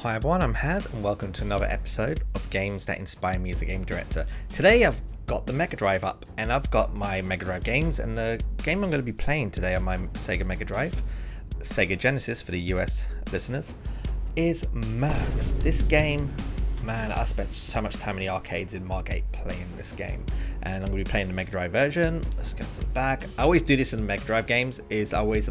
Hi everyone, I'm Haz and welcome to another episode of Games That Inspire Me as a Game Director. Today I've got the Mega Drive up and I've got my Mega Drive games, and the game I'm going to be playing today on my Sega Mega Drive, Sega Genesis for the US listeners, is Mercs. This game, man, I spent so much time in the arcades in Margate playing this game, and I'm going to be playing the Mega Drive version. Let's go to the back. I always do this in the Mega Drive games, is I always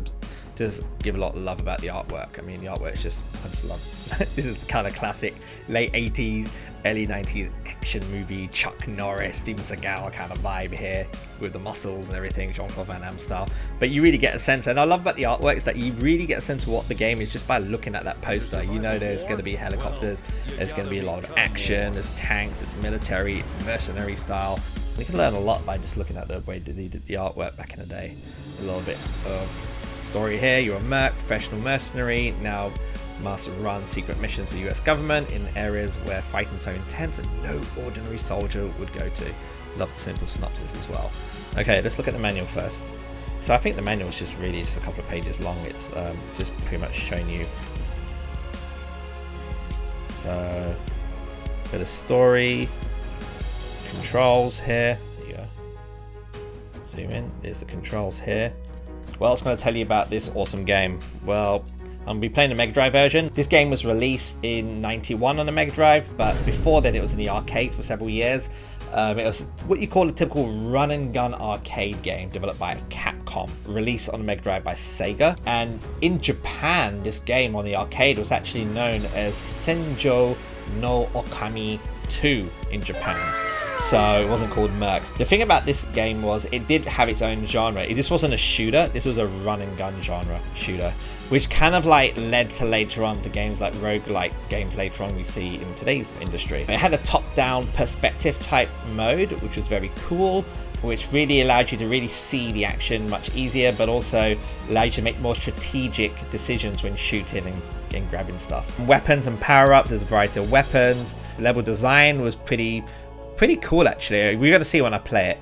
just give a lot of love about the artwork. I mean, the artwork is just, I just love it. This is the kind of classic late 80s, early 90s action movie, Chuck Norris, Steven Seagal kind of vibe here with the muscles and everything, Jean-Claude Van Damme style. But you really get a sense, and I love about the artwork is that you really get a sense of what the game is just by looking at that poster. You know there's going to be helicopters, there's going to be a lot of action, there's tanks, it's military, it's mercenary style. You can learn a lot by just looking at the way they did the artwork back in the day. A little bit of story here. You're a merc, professional mercenary, now must run secret missions for the US government in areas where fighting so intense and no ordinary soldier would go to. Love the simple synopsis as well. Okay, let's look at the manual first. So I think the manual is just really just a couple of pages long. It's just pretty much showing you. So, bit of story, controls here. There you go. Zoom in. There's the controls here. Well, it's going to tell you about this awesome game. Well, I'm going to be playing the Mega Drive version. This game was released in '91 on the Mega Drive, but before then it was in the arcades for several years. It was what you call a typical run and gun arcade game developed by Capcom, released on the Mega Drive by Sega. And in Japan, this game on the arcade was actually known as Senjo no Okami 2 in Japan. So it wasn't called Mercs. The thing about this game was it did have its own genre. This wasn't a shooter, this was a run and gun genre shooter, which kind of like led to later on to games like roguelike games later on we see in today's industry. It had a top-down perspective type mode, which was very cool, which really allowed you to really see the action much easier, but also allowed you to make more strategic decisions when shooting and grabbing stuff. Weapons and power-ups, there's a variety of weapons. Level design was pretty cool actually. We got to see when I play it,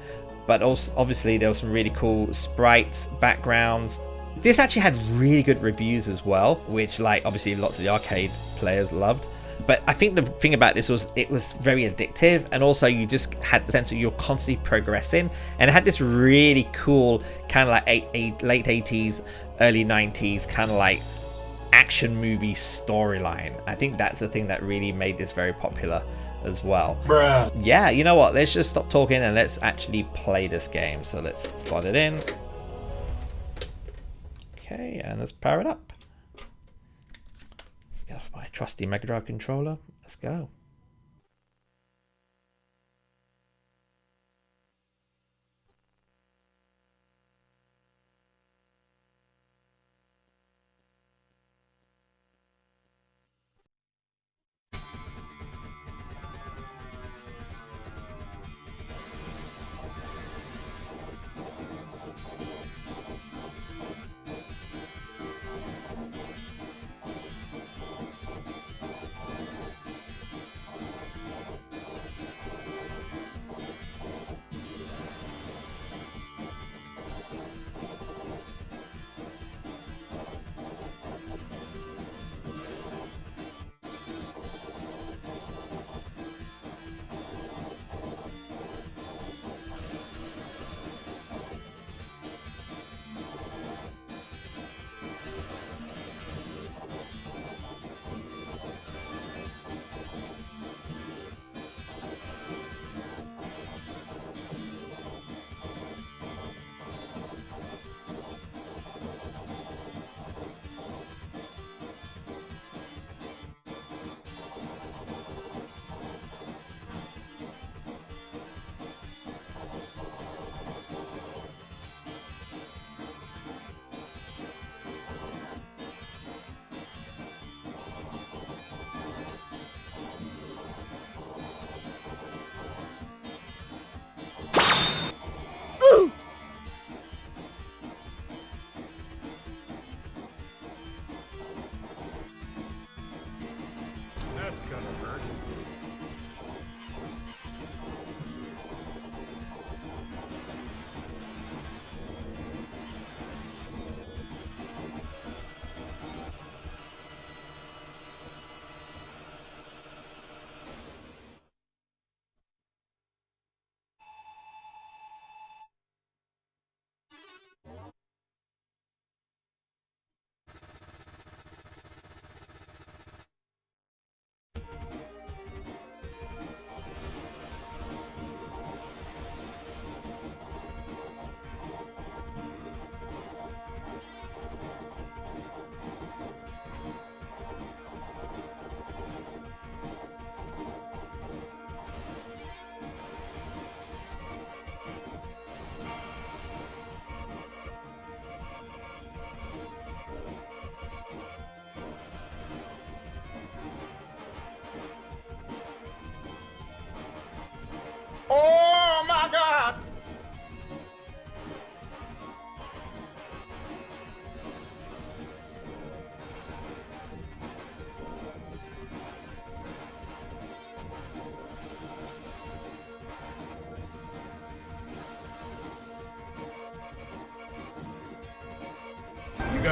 but also obviously there were some really cool sprites, backgrounds. This actually had really good reviews as well, which like obviously lots of the arcade players loved. But I think the thing about this was it was very addictive, and also you just had the sense that you're constantly progressing, and it had this really cool kind of like late 80s, early 90s kind of like action movie storyline. I think that's the thing that really made this very popular as well. Bruh. Yeah, you know what, let's just stop talking and let's actually play this game. So let's slot it in. Okay, and let's power it up. Let's get off my trusty Mega Drive controller. Let's go.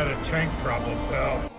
got a tank problem, pal.